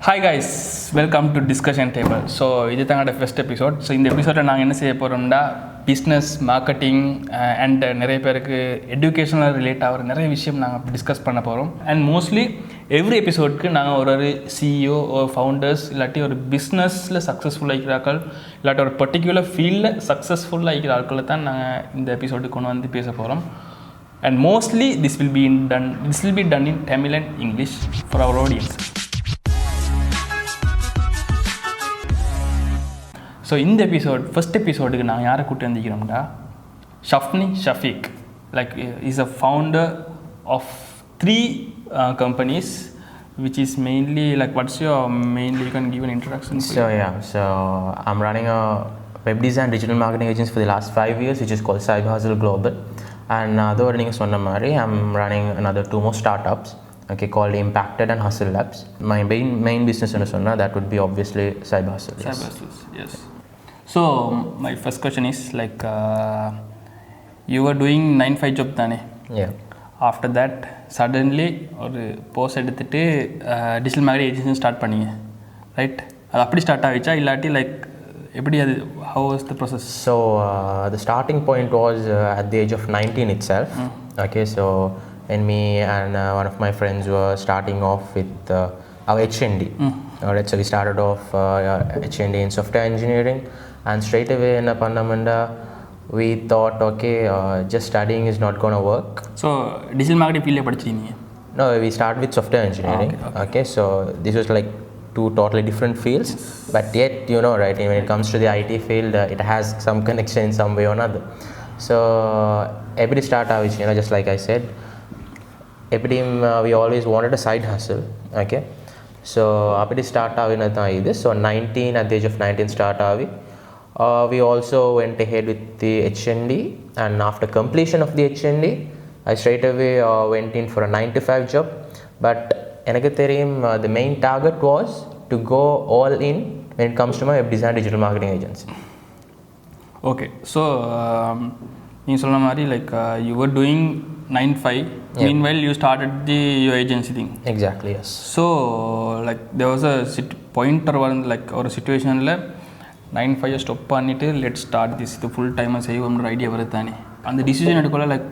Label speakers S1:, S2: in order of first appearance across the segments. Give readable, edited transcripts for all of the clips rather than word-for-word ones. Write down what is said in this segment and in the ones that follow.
S1: Hi guys, welcome to discussion table. So இது தாங்கட first episode. So இந்த எபிசோடில் நாங்கள் என்ன செய்ய போகிறோம்னா பிஸ்னஸ், மார்க்கெட்டிங் அண்ட் நிறைய பேருக்கு எஜுகேஷனல் ரிலேட் ஆகிற நிறைய விஷயம் நாங்கள் டிஸ்கஸ் பண்ண போகிறோம். அண்ட் மோஸ்ட்லி எவ்ரி எபிசோடுக்கு நாங்கள் ஒரு சிஇஓ, ஒரு ஃபவுண்டர்ஸ், இல்லாட்டி ஒரு பிஸ்னஸில் சக்ஸஸ்ஃபுல்லாக இருக்கிறார்கள், இல்லாட்டி ஒரு பர்டிகுலர் ஃபீல்டில் சக்ஸஸ்ஃபுல்லாக இருக்கிற ஆட்களை தான் நாங்கள் இந்த எபிசோடுக்கு கொண்டு வந்து பேச போகிறோம். And mostly this will be done in Tamil and English for our audience. So in the first episode நான் யாரை கூட்டி வந்திருக்கிறோம்டா, Shafni, Shafeek. Like he's a founder of 3 companies, which is mainly like, what's your mainly, you can give an introduction.
S2: So I'm running a web design digital marketing agency for the last 5 years, which is called Cyber Hustle Global. And அதோட நீங்கள் சொன்ன மாதிரி I'm running another 2 more startups, okay, called Impacted and Hustle Labs. My main business ன்னு சொன்னா that would be obviously Cyber Hustle.
S1: Cyber Hustle, yes. So my first question is like you were doing 9-5 job தானே?
S2: Yeah.
S1: After that suddenly ஒரு போஸ் எடுத்துட்டு digital marketing agency start பண்ணீங்க, right? அது அப்படி start ஆகிச்சா இல்லாட்டி like எப்படி அது, how was the process?
S2: So the starting point was at the age of 19 itself. Okay, so when me and one of my friends were starting off with our HND. Alright, so we started off HND in software engineering, and straight away in Pandamanda we thought, okay, just studying is not going to work.
S1: So digital marketing field படிச்சீங்க?
S2: No, we started with software engineering. Okay, so this was like 2 totally different fields, but yet, you know, right, when it comes to the IT field, it has some connection in some way or another. So every startup, which, you know, just like I said, every we always wanted a side hustle. Okay, so every startup in this, so 19, at the age of 19 startup, we also went ahead with the HND, and after completion of the HND I straight away went in for a 9 to 5 job. But எனக்கு தெரியும் the main target was to go all in when it comes to my web design digital marketing agency.
S1: Okay, so நீ சொன்ன மாதிரி like you were doing 9-5. Meanwhile you started your agency thing.
S2: Exactly, yes.
S1: So like there was a point or one, like ஒரு situationல 9-5 stop பண்ணிட்டு let's start this, இது full டைமாக செய்வோம்ன்ற idea வருது தானே? அந்த டிசிஷன் எடுக்கல லைக்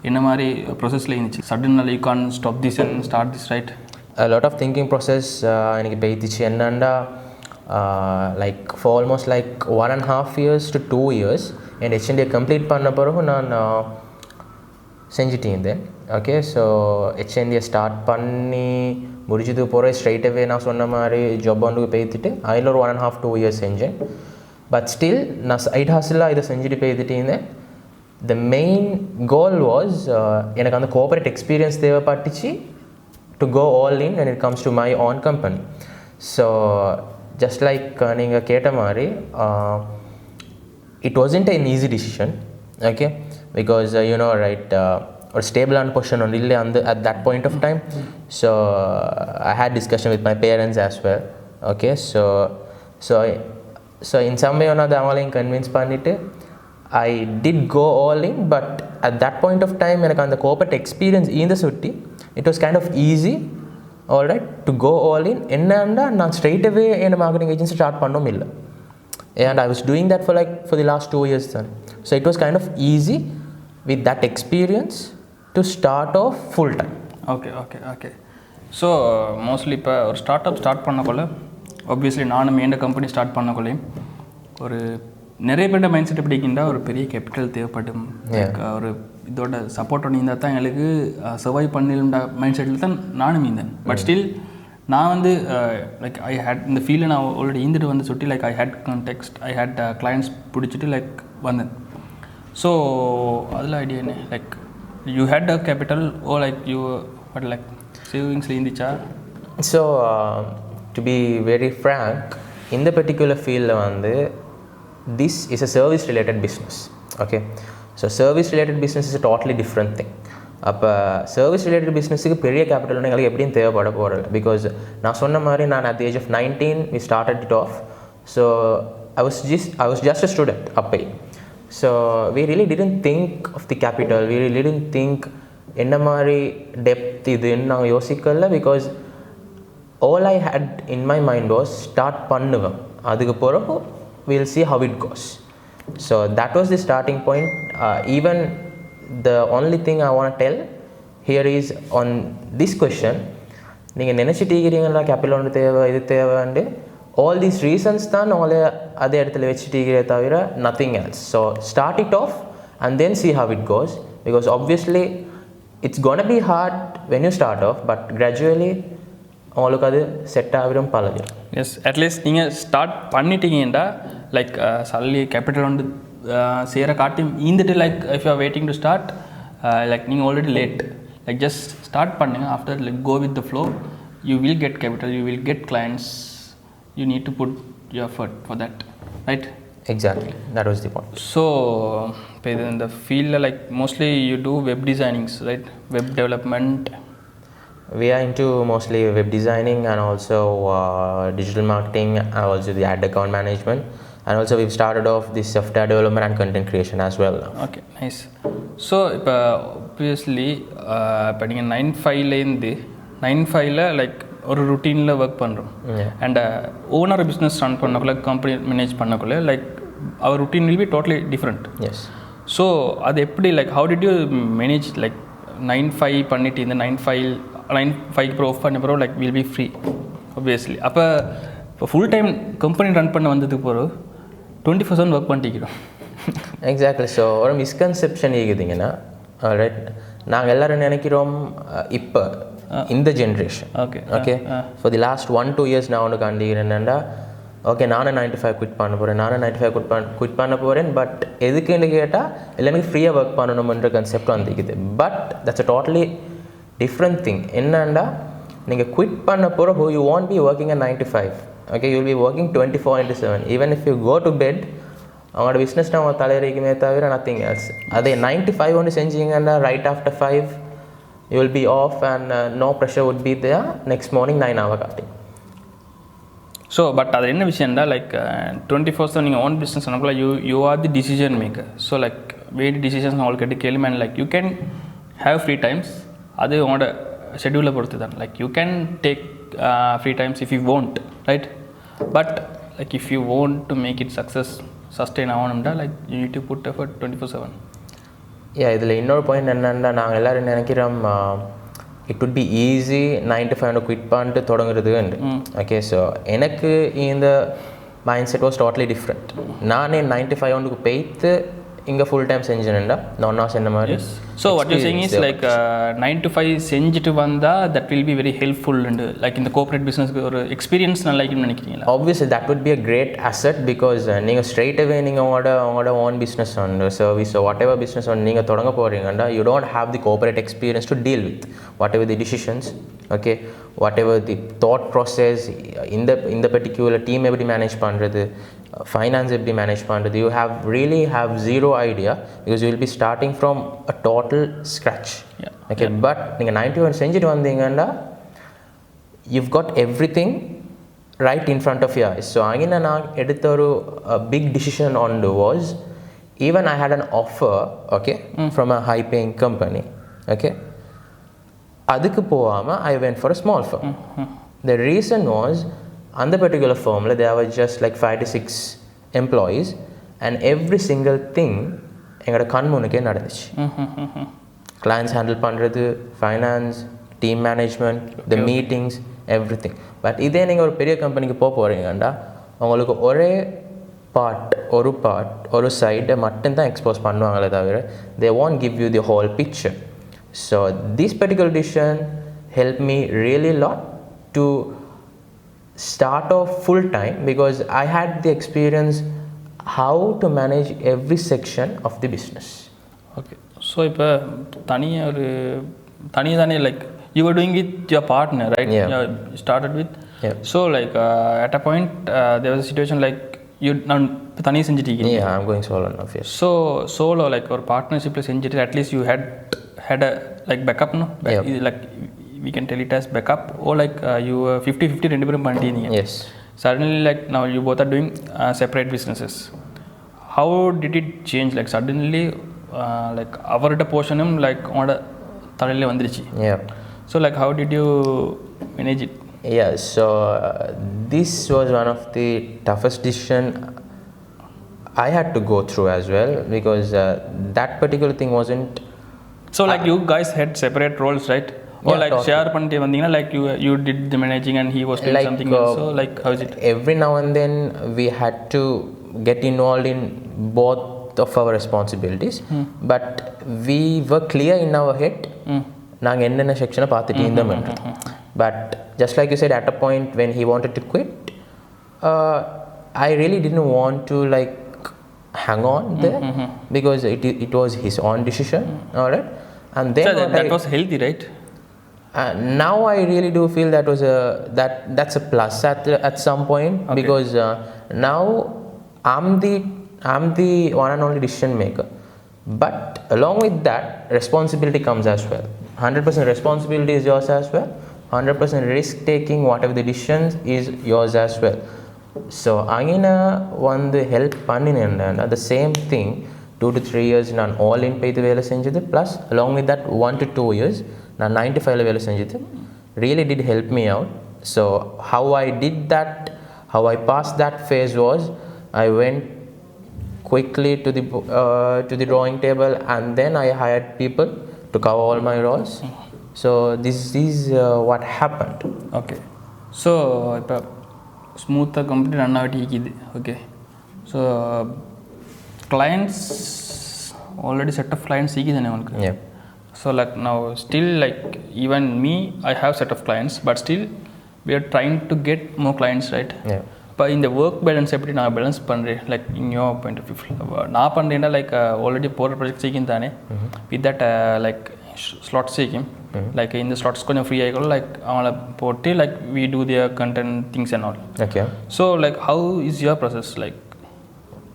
S1: என்ன மாதிரி ப்ரொசஸில் இருந்துச்சு? Suddenly you can stop this and start this, right?
S2: A lot of thinking process எனக்கு போயிடுச்சு. என்னண்டா like for almost like 1.5 years to 2 years N HND complete பண்ண பிறகு நான் செஞ்சுட்டேன் இருந்தேன். ஓகே, ஸோ HND ஸ்டார்ட் பண்ணி முடிச்சது போகிற ஸ்ட்ரைட் அவே நான் சொன்ன மாதிரி ஜாப் ஒன்றுக்கு போய்த்துட்டு அதில் ஒரு 1.5-2 years செஞ்சேன். பட் ஸ்டில் நான் சைட் ஹாஸ்டலாக இதை செஞ்சுட்டு போய்த்துட்டு இருந்தேன். The main goal was எனக்கு அந்த corporate experience தேவைப்பட்டுச்சு to go all in when it comes to my own company. So just like நீங்கள் கேட்ட மாதிரி it wasn't an easy decision, okay, because you know, right, or stable on position on really at that point of time. So I had discussion with my parents as well. Okay, so in some way or another அவங்களையும் convince பண்ணிட்டு I did go all in, but at that point of time எனக்கு அந்த corporate experience இந்த சுட்டி it was kind of easy, all right, to go all in. என்னன்னா நான் straight away என்ன marketing agency start பண்ணவும் இல்லை, and I was doing that for the last 2 years then. So it was kind of easy with that experience to start off full time.
S1: Okay. So mostly இப்போ ஒரு start பண்ணக்குள்ள obviously நானும் எந்த company start பண்ணக்குள்ளேயும் ஒரு நிறைய பேர்ட்ட mind set எப்படி இருக்கின்றா, ஒரு பெரிய கேபிட்டல் தேவைப்படும், ஒரு இதோட சப்போர்ட் இருந்தால் தான் எங்களுக்கு சர்வை பண்ணிருந்த மைண்ட் செட்டில் தான் நானும் இருந்தேன். பட் ஸ்டில் நான் வந்து லைக் ஐ ஹேட் இந்த ஃபீல்டில் நான் ஆல்ரெடி இருந்துட்டு வந்து சுட்டி like I hate context, I hate clients பிடிச்சிட்டு லைக் வந்தேன். ஸோ அதில் ஐடியா என்ன, like you hate a capital or like you but like சேவிங்ஸில் இருந்துச்சா?
S2: So to be very frank, இந்த பர்டிகுலர் ஃபீல்டில் வந்து this is a service related business. Okay, so service related business is a totally different thing. அப்போ service related பிஸ்னஸுக்கு பெரிய capital எங்களுக்கு எப்படியும் தேவைப்பட போகிறது. பிகாஸ் நான் சொன்ன மாதிரி நான் at the age of 19 we started it off, so I was just a student அப்போ. So we really didn't think of the capital, we really didn't think என்ன மாதிரி டெப்த் இதுன்னு நாங்கள் யோசிக்கல. Because all I had in my mind was start பண்ணுவேன் அதுக்கு பிறகு we'll see how it goes. So that was the starting point. Even the only thing I want to tell here is on this question, நீங்கள் நினச்சிட்டு இருக்கிறீங்களா capital ஒன்று தேவை இது தேவைண்டு all these reasons தான் உங்களை அதே இடத்துல வச்சுட்டு இருக்கிறே தவிர nothing else. So start it off and then see how it goes, because obviously it's gonna be hard when you start off, but gradually உங்களுக்கு அது செட் ஆகிடும் பழகிடும்.
S1: எஸ் அட்லீஸ்ட் நீங்கள் ஸ்டார்ட் பண்ணிட்டீங்கடா லைக் சல்லி கேபிட்டல் வந்து சேர காட்டி ஈந்துட்டு like if you are waiting to start like நீங்கள் already late. Like just start பண்ணுங்கள். After like go with the flow, you will get capital, you will get clients. You need to put your effort for that, right?
S2: Exactly, that was the point.
S1: So இப்போ இது இந்த ஃபீல்டில் like mostly you do web டிசைனிங்ஸ், right? Web development.
S2: We are into mostly web designing and also digital marketing and also the ad account management, and also we've started off this software development and content creation as well.
S1: Okay, nice. So இப்போ obviously இப்போ நீங்கள் 9-5லேருந்து 9-5ல like ஒரு ருட்டீனில் work பண்ணுறோம். And owner business run பண்ணக்குள்ள company manage பண்ணக்குள்ள like our routine will be totally different.
S2: Yes.
S1: So அது எப்படி like how did you manage like 9-5 பண்ணிட்டு இந்த 9-5 ப்ரோ ஆஃப் பண்ண bro like will be free obviously. அப்போ இப்போ ஃபுல் டைம் கம்பெனி ரன் பண்ண வந்ததுக்கு பிறகு 24/7 ஒர்க் பண்ணிக்கிறோம்.
S2: எக்ஸாக்ட்லி. ஸோ ஒரு மிஸ்கன்செப்ஷன் இருக்குதுங்கன்னா, ரைட், நாங்கள் எல்லோரும் நினைக்கிறோம் இப்போ இந்த generation okay for the last 1-2 years நான் ஒன்று கண்டிக்கிறேன் என்னென்னா, ஓகே நானும் 9-5 குவிட் பண்ண போகிறேன், நானும் 9-5 குவிட் பண்ண போகிறேன். பட் எதுக்குன்னு கேட்டால் இல்லை எனக்கு ஃப்ரீயாக ஒர்க் பண்ணணும்ன்ற கன்செப்ட் வந்துக்குது. But that's a totally different thing. என்னண்டா நீங்கள் குவிட் பண்ண பிறகு you want be working at 9-5. Okay, you will be working 24/7. Even if you go to bed அவங்களோட பிஸ்னஸ் அவங்க தலைவரிக்குமே தவிர நத்திங் எல்ஸ். அதே 9-5 ஒன்று செஞ்சீங்கன்னா right after 5 you will be off and no pressure would be there next morning 9 hour காட்டி.
S1: So but அது என்ன விஷயம்டா லைக் 24/7 நீங்கள் ஓன் பிஸ்னஸ் பண்ணக்குள்ள you are the decision maker. So like வேறு டிசிஷன்ஸ் அவங்களுக்கு எடுத்து கேள்வி and like you can have free times. அது உங்களோட ஷெட்யூலை பொறுத்து தான். Like you can take free times if you want, right? But like if you want to make it success sustain ஆகணும்டா like you need to put effort 24/7.
S2: இதில் இன்னொரு point என்னென்னா, நாங்கள் எல்லோரும் நினைக்கிறோம் it would be easy 9-5 quit பண்ணிட்டு தொடங்குறதுண்டு. Okay, so எனக்கு இந்த mind set was totally different. நானே 9-5 போய்த்து இங்கே ஃபுல் டைம் செஞ்சேன்டா நான் சொன்ன மாதிரி.
S1: So what you saying is like 9-5 செஞ்சுட்டு வந்தால் that will be very helpful and like இந்த கோஆப்ரேட் பிஸ்னஸ்க்கு ஒரு எக்ஸ்பீரியன்ஸ் நல்லா இருக்குன்னு நினைக்கிறீங்களா?
S2: Obviously that would be a great asset, because நீங்கள் ஸ்ட்ரெயிட் அவே நீங்கள் உங்களோட ஓன் பிஸ்னஸ் ஒன்று சர்வீஸ் வாட் எவர் பிஸ்னஸ் ஒன்று நீங்கள் தொடங்க போகிறீங்கன்னா you don't have the corporate experience to deal with whatever the decisions. Okay, whatever the thought process, இந்த particular team எப்படி மேனேஜ் பண்ணுறது, ஃபைனான்ஸ் எப்படி மேனேஜ் பண்ணுறது, you have zero idea because you will be starting from a total scratch. Okay, but நீங்கள் 91 செஞ்சுட்டு வந்தீங்கன்னா you've got everything right in front of your eyes. So அங்கே நான் எடுத்த ஒரு big decision on the was, even I had an offer, okay, from a high paying company. Okay, அதுக்கு போகாமல் I went for a small firm. The reason was, on the particular firm there were just like 5-6 employees and every single thing எங்களோட கண்முனுக்கே நடந்துச்சு. Clients handle பண்ணுறது, finance, team management, the meetings, every thing. But இதே நீங்கள் ஒரு பெரிய கம்பெனிக்கு போகிறீங்கண்டா உங்களுக்கு ஒரு சைடை மட்டும்தான் எக்ஸ்போஸ் பண்ணுவாங்களே தவிர they won't give you the whole picture. So this particular decision helped me really a lot to start off full time, because I had the experience how to manage every section of the business.
S1: Okay, so இப்போ தனியாதானே like you were doing with your partner, right?
S2: Yeah.
S1: You started with.
S2: Yeah.
S1: So like at a point there was a situation like you நான் தனியாக செஞ்சுட்டீங்க.
S2: Yeah, I'm going solo now. Yes.
S1: So solo like ஒரு பார்ட்னர்ஷிப்பில் செஞ்சுட்டு at least you had a like backup, no?
S2: Yeah.
S1: Like we can tell it as backup, or like you 50-50 ரெண்டு பேரும் பண்ணிட்டீங்க.
S2: Yes.
S1: Suddenly like now you both are doing separate businesses. How did it change? Like suddenly like அவரோட போர்ஷனும் like உங்களோட தலையில வந்துருச்சு.
S2: Yeah.
S1: So like how did you manage it?
S2: Yeah, so this was one of the toughest decision I had to go through as well, because that particular thing wasn't.
S1: So like you guys had separate roles, right? Or
S2: Yeah,
S1: like
S2: totally.
S1: share பண்ணிட்டே வந்தீங்கன்னா, like you did the managing and he was doing
S2: Like,
S1: something else. So like how is it?
S2: every now and then we had to get involved in both of our responsibilities, but we were clear in our head நாங்கள் என்னென்ன செக்ஷனை பார்த்துட்டு இருந்தோம்ன்றது. But just like you said, at a point when he wanted to quit, I really didn't want to like hang on there, because it was his own decision. All right, and then
S1: So that was healthy, right?
S2: now I really do feel that was that's a plus at some point, because now I'm the one and only decision maker, but along with that responsibility comes as well. 100% responsibility is yours as well. 100% risk taking, whatever the decisions, is yours as well. So angina one the help panninenda the same thing 2 to 3 years நான் all in pay வேலை செஞ்சது, plus along with that 1 to 2 years நான் 9 to 5 வேலை செஞ்சது really did help me out. So how I did that, how I passed that phase was, I went quickly to the drawing table, and then I hired people to cover all my roles. So this is what happened.
S1: Okay. So இப்போ ஸ்மூத்தாக complete run ஆகிட்டு இருக்குது. Okay. So clients already set of clients இருக்குதானே உங்களுக்கு?
S2: Yeah.
S1: So like now still like even me, I have set of clients, but still we are trying to get more clients, right?
S2: Yeah.
S1: இப்போ இந்த work balance எப்படி நான் balance பண்ணுறேன், like in your point of view நான் பண்ணுறேன்னா like already போகிற project சீக்கிரம் தானே, வித் தட் லைக் ஸ்லாட் சீக்கிரம் லைக் இந்த ஸ்லாட்ஸ் கொஞ்சம் ஃப்ரீ ஆகிக்கணும், லைக் அவங்கள போட்டு like we do their content things and all.
S2: Okay.
S1: So like how is your process like?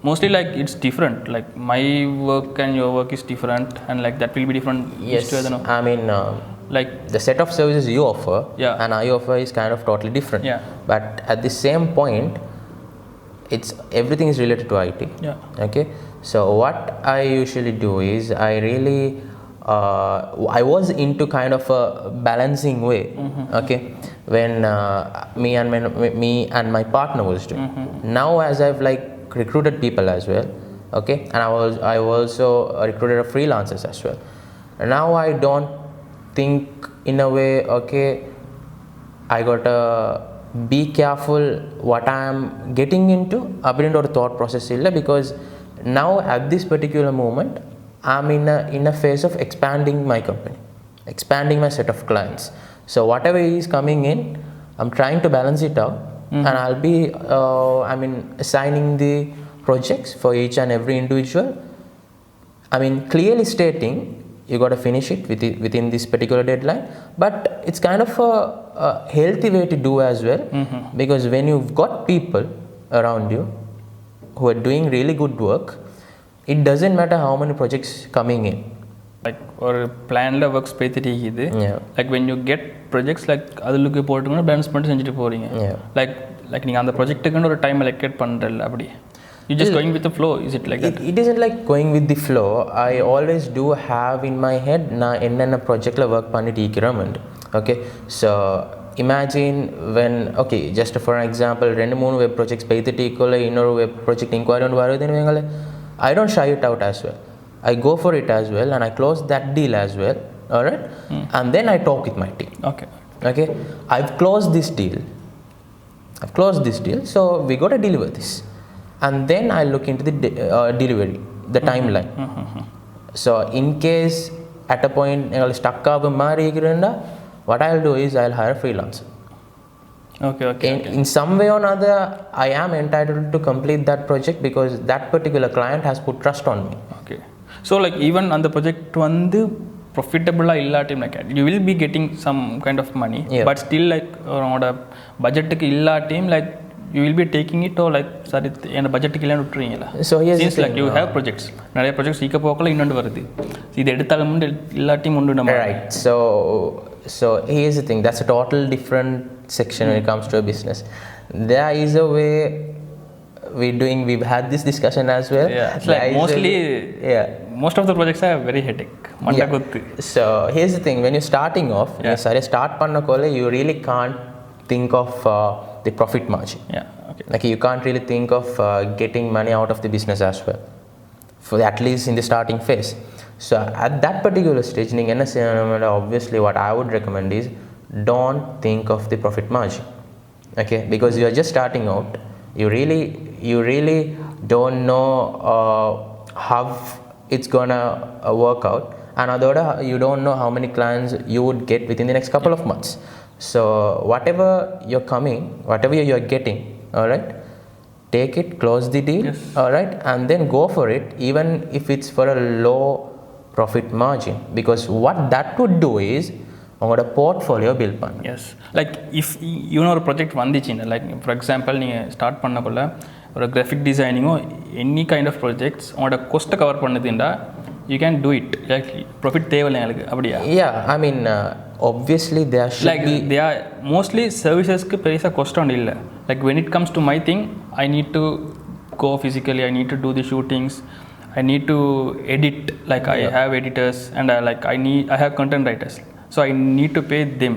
S1: Mostly like it's different, like my work and your work is different, and like that will be different.
S2: Yes, I mean
S1: like
S2: the set of services you offer
S1: Yeah.
S2: and I offer is kind of totally different.
S1: Yeah.
S2: But at the same point, it's everything is related to IT.
S1: Yeah.
S2: Okay. So what I usually do is I really I was into kind of a balancing way. Okay. When me and my partner was doing. Now as I've like recruited people as well. Okay. And I also recruited freelancers as well. And now I don't think in a way, okay, I gotta be careful what I am getting into அப்படின்ற ஒரு thought process இல்லை, because now at this particular moment I'm in a phase of expanding my company, expanding my set of clients. So whatever is coming in, I'm trying to balance it out, and I'll be assigning the projects for each and every individual. Clearly stating you got to finish it within this particular deadline, but it's kind of a healthy way to do as well, because when you've got people around you who are doing really good work, it doesn't matter how many projects coming in.
S1: like ஒரு பிளானில் works பேத்துட்டு இருக்குது,
S2: Yeah.
S1: Like when you get projects like அதுக்கு போட்டுக்கணும் balance பண்ணிட்டு செஞ்சுட்டு போகிறீங்க.
S2: Yeah.
S1: Like நீங்கள் அந்த ப்ராஜெக்ட்டுக்குன்னு ஒரு டைம் அலோகேட் பண்ணுறல, அப்படி you just going with the flow, is it like that?
S2: It isn't like going with the flow. I always do have in my head na enna project la work panniti ikiramand. Okay, so imagine when, okay, just for an example, rendu moonu web projects peithittu ikolla innoru web project inquiry on varudenu vengale, I don't shy it out as well. I go for it as well, and I close that deal as well. All right. And then I talk with my team. Okay, I've closed this deal, so we got to deliver this. And then I look into the delivery, the timeline. So in case at a point I stuck up what I'll do is I'll hire a freelancer.
S1: Okay.
S2: In some way or another, I am entitled to complete that project because that particular client has put trust on me.
S1: Okay. So like even on the project வந்து ப்ரொஃபிட்டபுளாக இல்லாட்டியும் like you will be getting some kind of money, but still like உங்களோட பட்ஜெட்டுக்கு இல்லாட்டியும் like you will be taking it or like sorry என்னோட பட்ஜெட்டுக்கு இல்லைன்னு விட்டுருவீங்களா?
S2: So
S1: here's like you have projects, நிறைய ப்ராஜெக்ட்ஸ் ஈக்க போக்கில் இன்னொன்று வருது, இது எடுத்தாலும் உண்டு இல்லாட்டியும் உண்டு நம்ம.
S2: Right. So here's the thing, that's a total different section when it comes to a business. There is a way we've had this discussion as well.
S1: Yeah, it's like mostly most of the projects are very headache.
S2: So here's the thing, when you're starting off, you start pannakolle, you really can't think of the profit margin.
S1: Yeah, okay.
S2: Like you can't really think of getting money out of the business as well, for at least in the starting phase. So at that particular stage, obviously what I would recommend is don't think of the profit margin. Okay, because you are just starting out. You really don't know how it's gonna work out, and other you don't know how many clients you would get within the next couple of months. So whatever you're getting, all right, take it, close the deal.
S1: Yes.
S2: All right, and then go for it, even if it's for a low profit margin, because what that would do is உங்களோட portfolio build பண்ணு.
S1: Yes, like if you know ஒரு project வந்துச்சுன்னா, like for example நீங்கள் start பண்ணக்குள்ள ஒரு graphic டிசைனிங்கோ any kind of projects உங்களோட கொஸ்ட்டை கவர் பண்ணுதுண்டா you can do it. Like profit தேவையில்லை எங்களுக்கு, அப்படியா?
S2: ஐ மீன் obviously there should
S1: like be they are mostly servicesக்கு பெருசாக கொஸ்ட் ஒன்று இல்லை. Like when it comes to my thing, I need to go physically, I need to do the shootings, I need to edit, like I have editors and I have content writers, so I need to pay them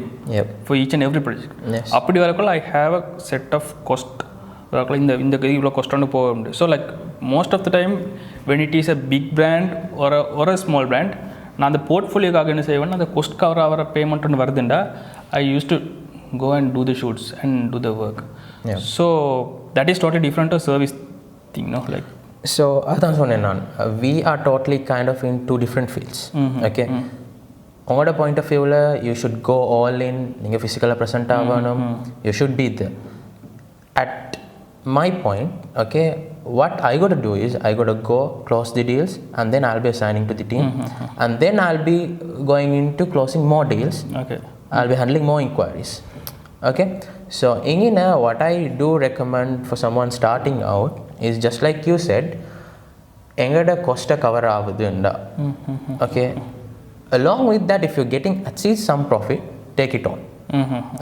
S1: for each and every project. அப்படி வரக்குள்ள I have a set of cost வரக்குள்ள இந்த இவ்வளோ cost ஒன்று போக முடியும். So like most of the time when it is a big brand or a small brand, நான் அந்த போர்ட்ஃபோலியோக்காக என்ன செய்வேன், அந்த கொஸ்ட் கவர் ஆகிற பேமெண்ட் ஒன்று வருதுண்டா I used to go and do the shoots and do the work. So that is totally different to service thing, no? Like
S2: so அதான் சொன்னேன் நான், we are totally kind of in two different fields. Okay, உங்களோட point of வியூவில் you should go all in, நீங்கள் ஃபிசிக்கலாக present ஆகணும், you should be there. At my point, okay, what I got to do is I got to go close the deals, and then I'll be assigning to the team, and then I'll be going into closing more deals.
S1: Okay,
S2: I'll be handling more inquiries. Okay, so in what I do recommend for someone starting out is just like you said, engada cost cover avudunda. Okay, along with that, if you're getting at least some profit, take it on.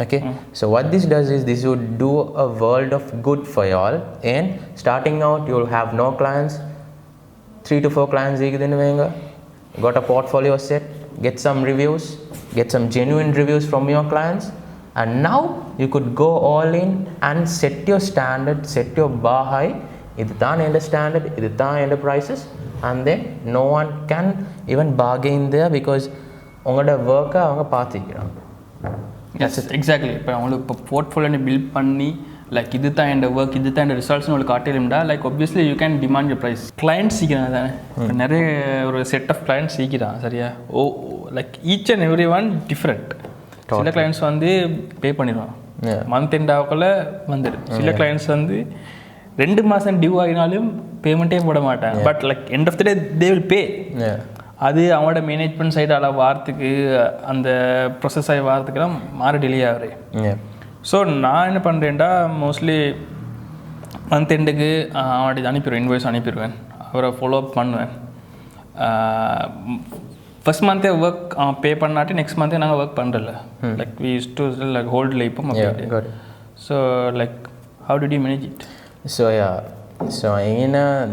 S2: Okay, so what this does is this would do a world of good for you all. And starting out, you'll have no clients, 3 to 4 clients got a portfolio set, get some reviews, get some genuine reviews from your clients, and now you could go all in and set your standard, set your bar high. Iduthaan end standard, iduthaan end prices, and then no one can even bargain there because உங்களோட ஒர்க்கை அவங்க பார்த்துக்கிறாங்க.
S1: Yes, exactly. இப்போ அவங்களுக்கு இப்போ portfolio build பண்ணி like இது தான் என் ஒர்க், இது தான் என் ரிசல்ட்ஸ்னு உங்களுக்கு காட்டிடும்டா, like obviously you can demand your price. Clients சீக்கிரம் தானே, இப்போ நிறைய ஒரு செட் ஆஃப் கிளைண்ட்ஸ் சீக்கிரம், சரியா? Like each and every one different. சில கிளைண்ட்ஸ் வந்து பே பண்ணிடுவான், மந்த் எண்ட் ஆகக்குள்ள வந்துடும். சில கிளைண்ட்ஸ் வந்து 2 மாதம் டியூ ஆகினாலும் பேமெண்ட்டே போட மாட்டாங்க. But like end of the day they will pay. அது அவங்களோட மேனேஜ்மெண்ட் சைடால் வாரத்துக்கு அந்த ப்ரொசஸ் ஆகி வாரத்துக்குலாம் மாற டிலே ஆகுது. ஸோ நான் என்ன பண்ணுறேன்டா, மோஸ்ட்லி மந்த் எண்டுக்கு அவன்கிட்ட அனுப்பிடுவேன், இன்வாய்ஸ் அனுப்பிடுவேன், அவரை ஃபாலோ அப் பண்ணுவேன். ஃபர்ஸ்ட் மந்த்தே ஒர்க் பே பண்ணாட்டி நெக்ஸ்ட் மந்த்தே நாங்கள் ஒர்க் பண்ணுறல, like we use to like ஹோல்டில் இப்போ அப்படியே. So like how did you manage it?
S2: So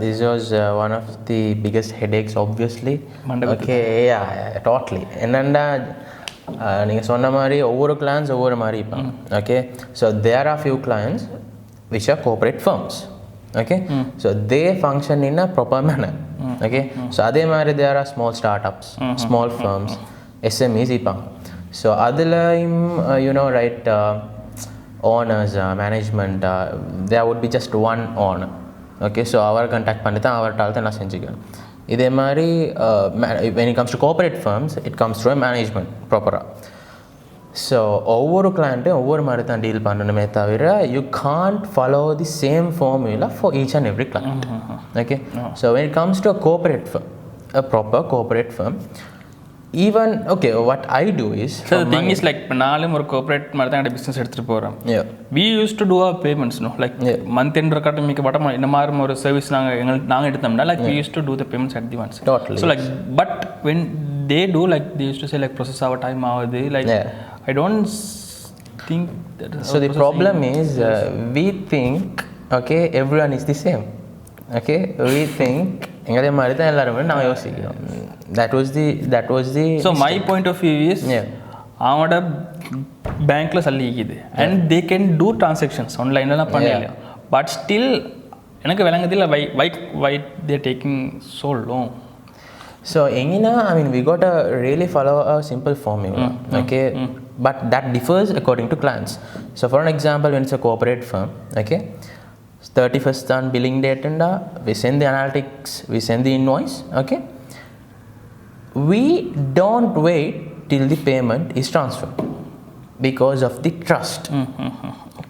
S2: this was one of the biggest headaches, obviously. Okay, yeah, totally. என்னண்டா நீங்கள் சொன்ன மாதிரி ஒவ்வொரு கிளைண்ட்ஸ் ஒவ்வொரு மாதிரி இருப்பாங்க. Okay, so there are few clients which are corporate firms. Okay, so they function in a proper manner. Okay, so அதே மாதிரி there are small startups, small firms, SMEs இருப்பாங்க. So அதிலையும் right, owners, management, there would be just one owner. Okay, so அவரை contact பண்ணி தான் அவர்கிட்ட நான் செஞ்சுக்கிறேன். இதே மாதிரி when it comes to corporate firms, it comes through a management ப்ராப்பராக. ஸோ ஒவ்வொரு கிளைண்ட்டும் ஒவ்வொரு மாதிரி தான் டீல் பண்ணணுமே தவிர you can't follow the same formula for each and every client. Okay, so when it comes to a corporate firm, a proper corporate firm, even okay, what I do is,
S1: so the thing is like நாலும் ஒரு corporate மாதிரி தான் எங்க business எடுத்துட்டு போறோம். We used to do our payments, no, like month end record மீக்க பட்டமா இந்த மாதிரி ஒரு சர்வீஸ் நாங்க எடுத்தோம்னா like we used to do the payments at the once.
S2: Totally.
S1: So like but when they do, like they used to say like process our time ஆகுது, like I don't think that.
S2: So the problem is we think, okay, everyone is the same. Okay, we think எங்களே மாதிரி தான் எல்லாரும் நாங்கள் யோசிக்கிறோம். That was the
S1: so my point of view is அவனோட பேங்க்கில் சல்லிக்குது and they can do transactions ஆன்லைன்லாம் பண்ணல பட் ஸ்டில் எனக்கு விளங்குதில்லை why they taking so long.
S2: So engina, I mean, we got to really follow a simple formula, okay? But that differs according to clients. So for an example, when it's a corporate firm, okay, 31st on billing date and we send the analytics, we send the invoice, okay? We don't wait till the payment is transferred because of the trust.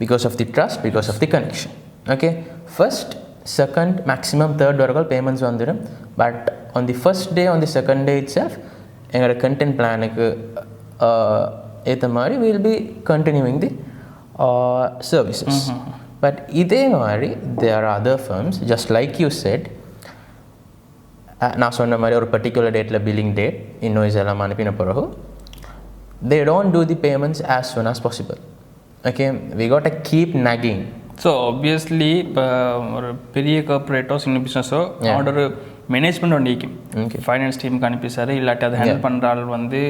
S2: Because of the trust, because of the connection, okay? First, second, maximum third varagal payments vandirum, but on the first day, on the second day itself, enga content plan ku etha mari we will be continuing the services. But idhe mari there are other firms, just like you said, na sonna mari or particular date la billing date invoice ella anupina piragu they don't do the payments as soon as possible. Okay, we got to keep nagging.
S1: So obviously இப்போ ஒரு பெரிய கார்பரேட்டோ சின்ன பிஸ்னஸோ அவனோட ஒரு management ஒன்று இருக்கும். Finance டீமுக்கு அனுப்பிச்சார், இல்லாட்டி அதை ஹேண்டில் பண்ணுற ஆள் வந்து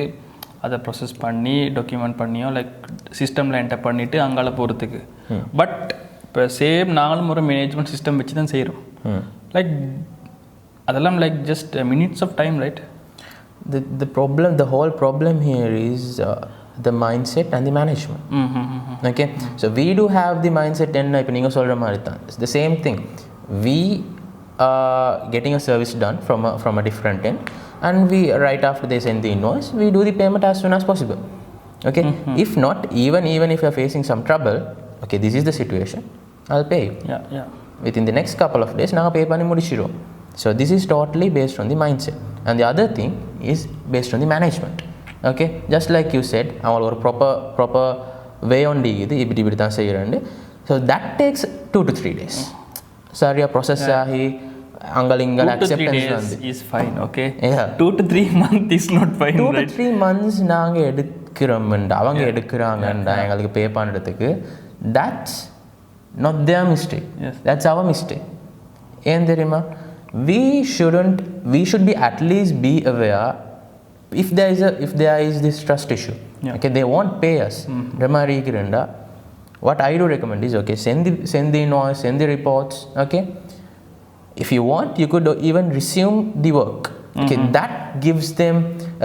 S1: அதை ப்ரொசஸ் பண்ணி டாக்குமெண்ட் பண்ணியோ லைக் சிஸ்டமில் என்டர் பண்ணிவிட்டு அங்கால போகிறதுக்கு. பட் இப்போ சேம் நாங்களும் ஒரு மேனேஜ்மெண்ட் சிஸ்டம் வச்சு தான் செய்கிறோம். லைக் அதெல்லாம் like just minutes of time, right?
S2: The whole problem here is the mindset and the management. Okay, so we do have the mindset and ipo neenga solra mari than it's the same thing. We are getting a service done from a different end, and we right after they send the invoice we do the payment as soon as possible. Okay, if not, even if you are facing some trouble, okay, this is the situation, I'll pay you.
S1: Yeah
S2: Within the next couple of days naanga pay panni mudichirom. So this is totally based on the mindset, and the other thing is based on the management. Okay, just like you said, avanga or proper way on digidi ibidi dhaan seiyirande, so that takes 2 to 3 days sariya process ahi angalingala acceptance
S1: vandu is fine. Okay, 2 to 3 months is not fine.
S2: 2 to 3 months naanga edukkiramanda avanga edukkuraanga engalukku pay pannadukku, that's not their mistake. That's our mistake. Yen theriyuma, we should be at least be aware if there is this trust issue. Okay, they won't pay us. What I do recommend is, okay, send the invoice, send the reports. Okay, if you want, you could even resume the work. Okay, that gives them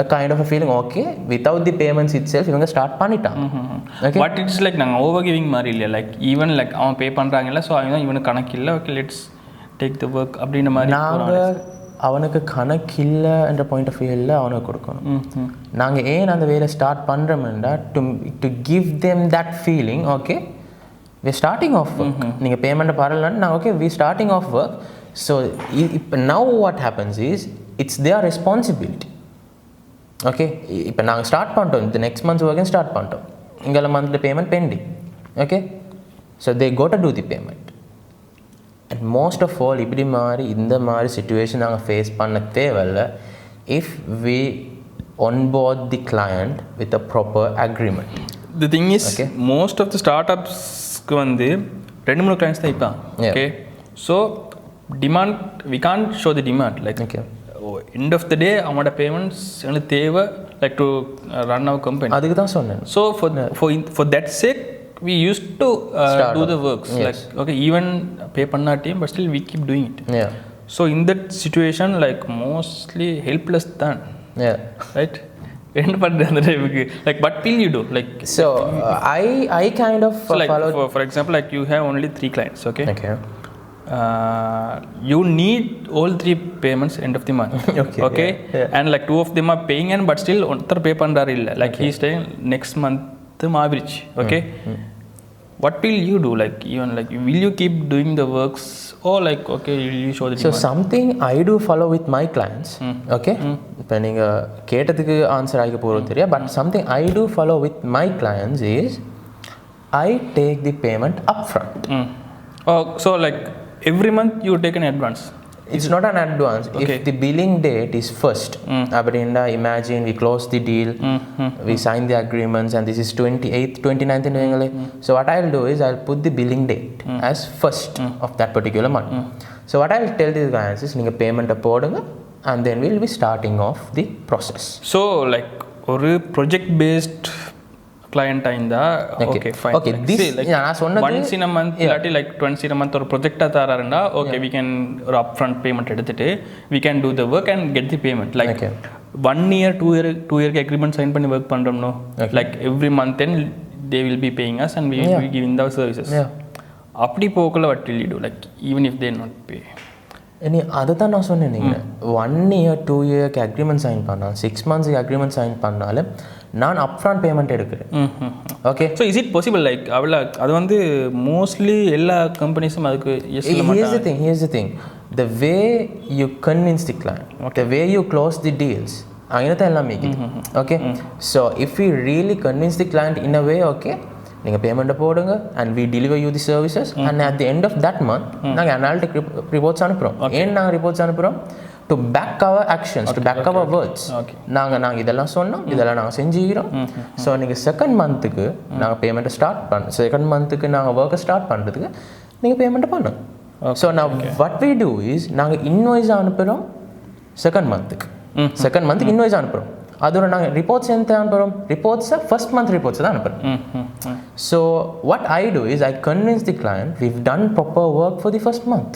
S2: a kind of a feeling, okay, without the payments itself ivanga start pannitanga.
S1: Okay, but it's like nanga over giving mari illa, like even like avan pay பண்றாங்கல, so avanga ivana kanakilla, okay, let's take the work அப்படின மாதிரி
S2: நாங்க அவனுக்கு கணக்கில்லை என்ற point of view இல்லை அவனுக்கு கொடுக்கணும். நாங்கள் ஏன் அந்த வேலை ஸ்டார்ட் பண்ணுறோம்னா to give them that feeling, okay we starting of work, நீங்கள் பேமெண்ட்டை பரவாயில்லன்னு நான் okay we starting of work. So இப்போ now what happens is it's their responsibility. Okay, இப்போ நாங்கள் ஸ்டார்ட் பண்ணிட்டோம், இந்த நெக்ஸ்ட் மந்த்ஸ் ஒர்க்கையும் ஸ்டார்ட் பண்ணிட்டோம், இங்கே monthly payment pending. Okay, so they got to do the payment. And most of all இப்படி மாதிரி இந்த மாதிரி சிச்சுவேஷன் நாங்கள் ஃபேஸ் பண்ண தேவையில்லை if we onboard the client with a proper agreement.
S1: The thing is, okay, most of the startups-க்கு வந்து 2-3 clients தான் இருப்பாங்க. Okay, so demand, we can't show the demand, like okay, end of the day அவங்களோட payments எனக்கு தேவை like to run our company.
S2: அதுக்கு தான் சொன்னேன்.
S1: So for that sake we used to do the works. Yes. Like okay, even pay panna team, but still we keep doing it.
S2: Yeah,
S1: so in that situation like mostly helpless than,
S2: yeah,
S1: right? End பண்ற அந்த டைமுக்கு like what will you do, like
S2: so I kind of
S1: so like
S2: followed
S1: for example, like you have only 3 clients. Okay, you need all 3 payments end of the month. Okay, yeah. And like 2 of them are paying and but still ஒருத்தர் pay பண்றாரு இல்ல, like he is saying next month average. Okay, what will you do, like even like will you keep doing the works or like okay will you show the demand?
S2: So something I do follow with my clients. Okay, இப்போ நீங்கள் கேட்டதுக்கு answer ஆகிக்க போகிறது தெரியாது, but something I do follow with my clients is I take the payment upfront.
S1: Oh, so like every month you take an advance?
S2: It's not an advance. Okay. If the billing date is first, abadinda imagine we close the deal, we sign the agreements, and this is 28th, 29th in Bengali. So what I'll do is I'll put the billing date as first of that particular month. So what I'll tell these guys is ninga payment podunga, and then we'll be starting off the process.
S1: So like ஒரு project based கிளையண்ட்டாக இருந்தால் okay fine.
S2: Okay this நான் சொன்னது
S1: once in a month இல்லாட்டி like twice in a month ஒரு ப்ரொஜெக்டாக தராருண்டா okay we can ஒரு அப் ஃப்ரண்ட் பேமெண்ட் எடுத்துட்டு we can do the work and get the payment. Like 1 year 2 year agreement sign பண்ணி work பண்ணுறோம்னோ like every month and they will be paying us and we will be giving the services. அப்படி போகல what will you do like even if they not pay?
S2: நீ அதை தான் நான் சொன்னேன். நீங்கள் 1 year 2 year அக்ரிமெண்ட் சைன் பண்ணால் 6 months அக்ரிமெண்ட் சைன் பண்ணாலும் நான் அப்ஃப்ரண்ட் பேமெண்ட் எடுக்கிறேன். Okay
S1: so is it possible like அவ்வளோ அது வந்து மோஸ்ட்லி எல்லா கம்பெனிஸும் அதுக்கு
S2: here's the thing the way you convince the client, the way you close the deals அங்கே தான் எல்லாம் மேய்க்குது. Okay so if you really convince the client in a way okay நீங்கள் பேமெண்ட்டை போடுங்க and we deliver you the services and at the end of that month நாங்கள் analytic reports அனுப்புகிறோம். ஏன் நாங்கள் ரிப்போர்ட்ஸ் அனுப்புகிறோம்? To back our actions, to back our words. நாங்கள் இதெல்லாம் சொன்னோம், இதெல்லாம் நாங்கள் செஞ்சுக்கிறோம். ஸோ நீங்கள் செகண்ட் மந்த்துக்கு நாங்கள் பேமெண்ட்டை ஸ்டார்ட் பண்ண செகண்ட் மந்த்துக்கு நாங்கள் ஒர்க்கை ஸ்டார்ட் பண்ணுறதுக்கு நீங்கள் பேமெண்ட்டை பண்ணுங்க. ஸோ நான் வாட் வி டூ இஸ் நாங்கள் இன்வாய்ஸ் அனுப்புகிறோம் செகண்ட் மந்த்துக்கு இன்வாய்ஸ் அனுப்புகிறோம். அதோட நாங்கள் ரிப்போர்ட்ஸ் எந்த அனுப்புகிறோம்? ரிப்போர்ட்ஸை ஃபர்ஸ்ட் மந்த் ரிப்போர்ட்ஸ் தான் அனுப்புகிறோம். So what I do is I convince the client we've done proper work for the first month.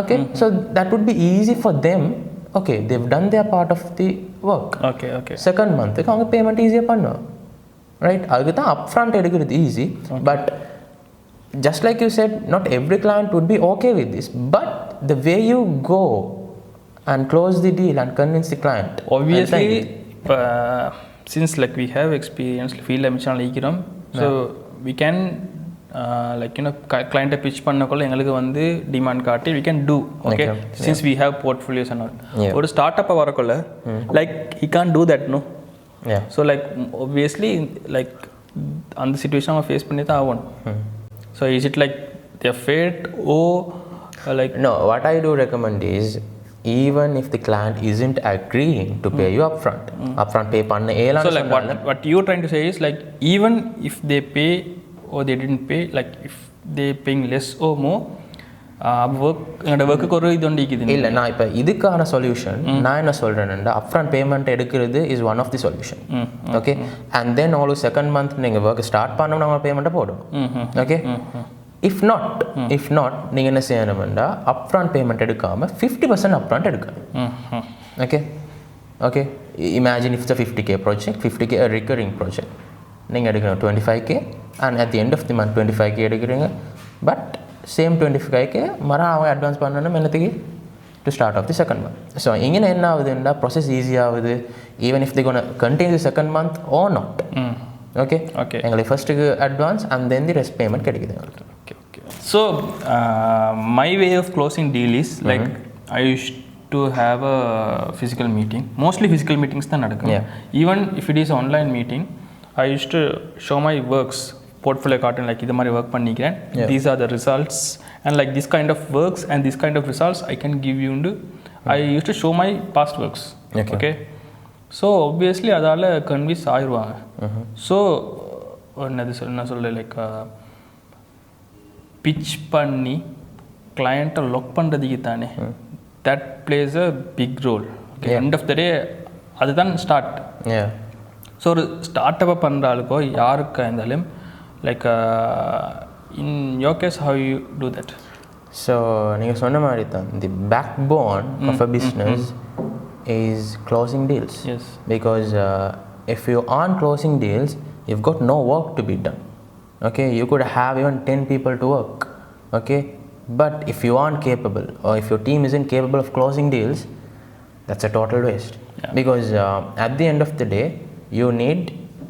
S2: Okay, so that would be easy for them. Okay, they've done their part of the work. Second month அவங்க payment ஈஸியாக பண்ணுவோம். Right, அதுக்கு தான் up front எடுக்கிறது easy. But just like you said, not every client would be okay with this, but the way you go and close the deal and convince the client.
S1: Obviously, since like we have experience field அமைச்சாலும் ஈக்கிறோம், so we can like you know client pitch பண்ணக்குள்ள எங்களுக்கு வந்து demand காட்டி we can do okay since we have portfolios and all. ஒரு start up வரக்குள்ள like he can't do that no. So like obviously like அந்த situation அவன் face பண்ணி தான் ஆகணும். So is it like their fate or like
S2: no, what I do recommend is even if the client isn't agreeing to pay you upfront pay panna ela.
S1: So like what you're trying to say is like even if they pay or they didn't pay, like if they paying less or more work ஒரு இது ஒன்று இருக்குது
S2: இல்லை. நான் இப்போ இதுக்கான solution நான் என்ன சொல்கிறேன்னா அப்ஃப்ரண்ட் பேமெண்ட் எடுக்கிறது is one of the solution. Okay, and then all second month நீங்கள் ஒர்க் ஸ்டார்ட் பண்ணோம் நம்ம பேமெண்ட்டை போடும். ஓகே, இஃப் நாட் நீங்கள் என்ன செய்யணும்னா அப்ஃப்ரண்ட் பேமெண்ட் எடுக்காமல் 50% அப்ஃப்ரண்ட் எடுக்கணும். Okay imagine if the 50K project 50K recurring project நீங்கள் எடுக்கணும் 25K and at the end of the month 25K எடுக்கிறீங்க. பட் சேம் 25K மரம் அவங்க அட்வான்ஸ் பண்ணணும் என்னத்துக்கு to start of the second month. So இங்கே என்ன ஆகுதுன்னா ப்ராசஸ் ஈஸியாகுது even if the gone continue the second month or not. Okay எங்களுக்கு ஃபர்ஸ்ட்டுக்கு advance and then the rest payment கிடைக்குது எங்களுக்கு.
S1: So my way of closing deal is like I used to have a physical meeting. Mostly physical meetings தான் நடக்கும். Even if it is online meeting, I used to show my works, portfolio cotton like இது மாதிரி work பண்ணிக்கிறேன், these are the results and like this kind of works and this kind of results I can give you into I used to show my past works. Okay, so obviously அதால convince ஆயிடுவாங்க. So என்ன சொல்ல like pitch பண்ணி கிளையண்ட்டை lock பண்ணுறதுக்கு தானே that plays a big role. Okay, end of the day அதுதான் start. So ஒரு ஸ்டார்ட் அப்பை பண்ணுற ஆளுக்கோ யாருக்கா இருந்தாலும் like in your case how you do that?
S2: So நீங்கள் சொன்ன மாதிரி தான் the back bone of a business is closing deals.
S1: Yes,
S2: because if you aren't closing deals you've got no work to be done. Okay, you could have even 10 people to work. Okay, but if you aren't capable or if your team isn't capable of closing deals, that's a total waste. Because at the end of the day you need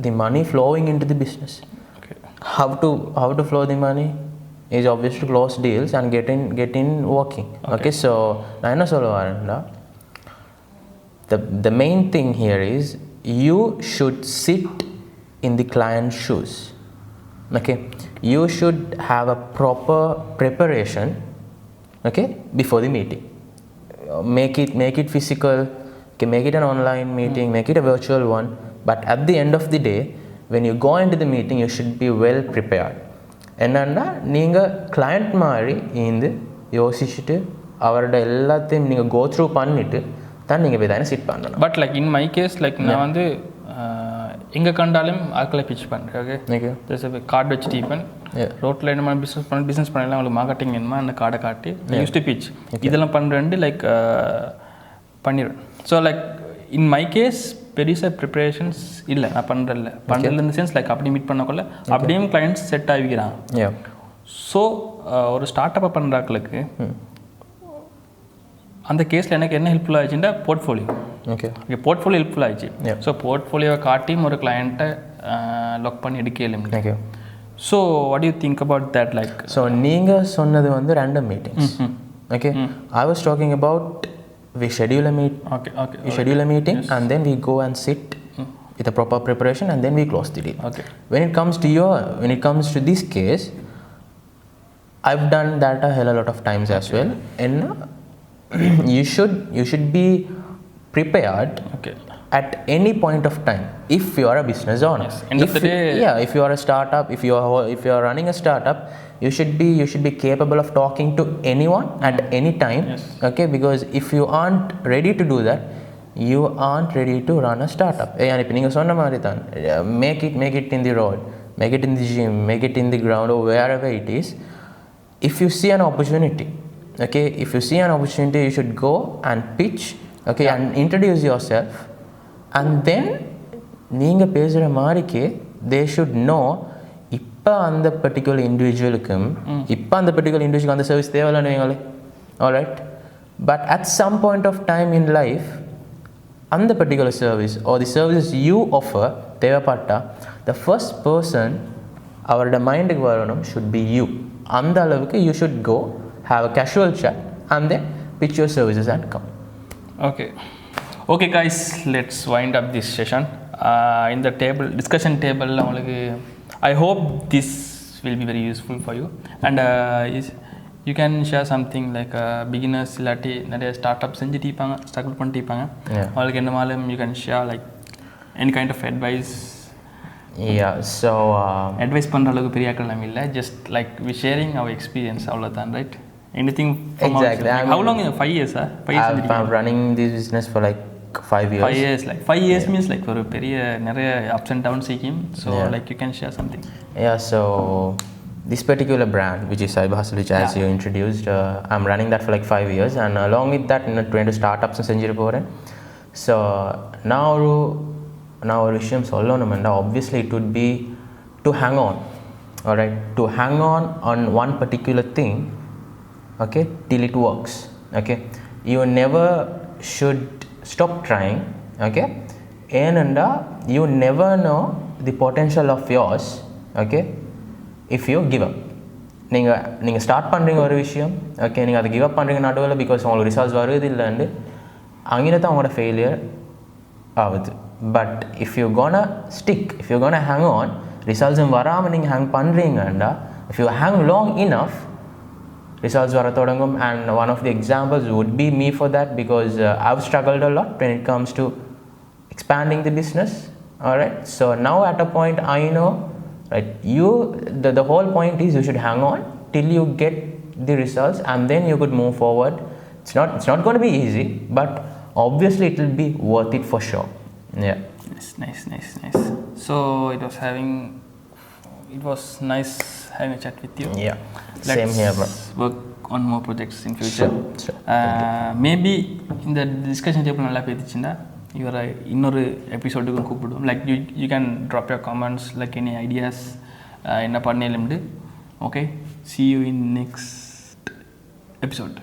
S2: the money flowing into the business. How to flow the money is obvious to close deals and get in working. Okay, so na enna solluvarna the main thing here is you should sit in the client's shoes. Okay, you should have a proper preparation, okay, before the meeting. Make it physical, okay, make it an online meeting, make it a virtual one, but at the end of the day when you go into the meeting you should be well prepared. என்னன்னா நீங்கள் client மாதிரி இந்த யோசிச்சுட்டு அவரோட எல்லாத்தையும் நீங்கள் go through பண்ணிவிட்டு தான் நீங்கள் போய் தானே சிட் பண்ணணும்.
S1: But like in my case like நான் வந்து எங்கே கண்டாலும் ஆட்களை பிச் பண்ணுறேன். ஓகே கார்டு வச்சு டீப்பன் ரோட்டில் என்ன பிஸ்னஸ் பண்ணலாம் அவங்களுக்கு மார்க்கெட்டிங் என்னமா அந்த கார்டை காட்டி யூஸ் டு பிச் இதெல்லாம் பண்ணுறேன்ட்டு லைக் பண்ணிடுவேன். So like in my case பெருசாக ப்ரிப்பரேஷன்ஸ் இல்லை நான் பண்ணுறதில்ல இந்த சென்ஸ் லைக் அப்படி மீட் பண்ணக்குள்ள அப்படியும் கிளைண்ட்ஸ் செட் ஆகிக்கிறான். ஸோ ஒரு ஸ்டார்ட் அப்பை பண்ணுறாக்களுக்கு அந்த கேஸில் எனக்கு என்ன ஹெல்ப்ஃபுல் ஆகிடுச்சுன்னா போர்ட்ஃபோலியோ. ஓகே போர்ட்ஃபோலியோ ஹெல்ப்ஃபுல் ஆகிடுச்சு. ஸோ போர்ட்ஃபோலியோவை காட்டியும் ஒரு கிளைண்ட்டை லாக் பண்ணி எடுக்கல. So what you think about that like?
S2: So நீங்கள் சொன்னது வந்து random meetings. Okay I was talking about we schedule a meeting yes. And then we go and sit with a proper preparation and then we close the deal.
S1: Okay.
S2: When it comes to this case, I've done that a hell a lot of times as well, and you should be prepared at any point of time if you are a business owner.
S1: Yes. End of the day,
S2: if you are a startup, if you are running a startup, you should be capable of talking to anyone at any time.
S1: Yes.
S2: Okay, because if you aren't ready to do that, you aren't ready to run a startup. If you sonna mari than make it in the road, make it in the gym, make it in the ground or wherever it is. If you see an opportunity, you should go and pitch, and introduce yourself, and then நீங்க பேசுற மாதிரிக்கே they should know இப்போ அந்த particular இண்டிவிஜுவலுக்கும் அந்த service தேவையில்லைன்னு வைங்களே. Alright, but at some point of time in life அந்த particular service or the services you offer தேவைப்பட்டா the first person அவரோட மைண்டுக்கு வரணும் ஷுட் பி யூ. அந்த அளவுக்கு you should go have a casual chat and then pitch your services and come.
S1: Okay guys, let's wind up this session. இந்த discussion டேபிளில் உங்களுக்கு I hope this will be very useful for you, and you can share something like beginners இல்லாட்டி நிறைய start செஞ்சுட்டு இருப்பாங்க, struggle பண்ணிட்டு இருப்பாங்க, அவங்களுக்கு என்ன மாலும் you can share like any kind of advice.
S2: So
S1: advice பண்ணுற அளவுக்கு பெரிய ஆட்கள் நம்ம இல்லை, just like we sharing our experience அவ்வளோதான். Right? Anything from
S2: exactly.
S1: How long? 5 years? 5 years
S2: I'm running this business for like 5 years.
S1: 5 years, like 5 years means like ஒரு பெரிய நிறைய ups and downs seeking. So like you can share something.
S2: So this particular brand which is Cyber Hustle, which as you introduced, I'm running that for like 5 years, and along with that trying to startups and செஞ்சிட்டு போறேன். So now ஒரு விஷயம் சொல்லணும்னா obviously it would be to hang on. Alright, to hang on one particular thing, okay, till it works. Okay, you never should stop trying. Okay, and you never know the potential of yours. Okay, if you give up. நீங்கள் start பண்ணுறீங்க ஒரு விஷயம், okay, நீங்கள் அதை give up பண்ணுறீங்க நடுவில் because உங்களுக்கு results வருது இல்லைன்னு அங்கே தான் உங்களோட ஃபெயிலியர் ஆகுது. But if you gonna stick, if you gonna hang on, ரிசல்ட்ஸும் வராமல் நீங்கள் ஹேங் பண்ணுறீங்கண்டா, if you hang long enough, results வர தொடங்கும். And one of the examples would be me for that, because I've struggled a lot when it comes to expanding the business. Alright, so now at a point I know, right, the whole point is you should hang on till you get the results, and then you could move forward. It's not going to be easy, but obviously it will be worth it for sure.
S1: Nice. So it was nice having a chat with you.
S2: Same here, bro.
S1: Work on more projects in future.
S2: Sure.
S1: Maybe இந்த discussion table நல்லா பேசிச்சுன்னா இவரை இன்னொரு எபிசோடுக்கும் கூப்பிடுவோம். Like you can drop your comments, like any ideas என்ன பண்ணலும்ண்டு. Okay, see you in next episode.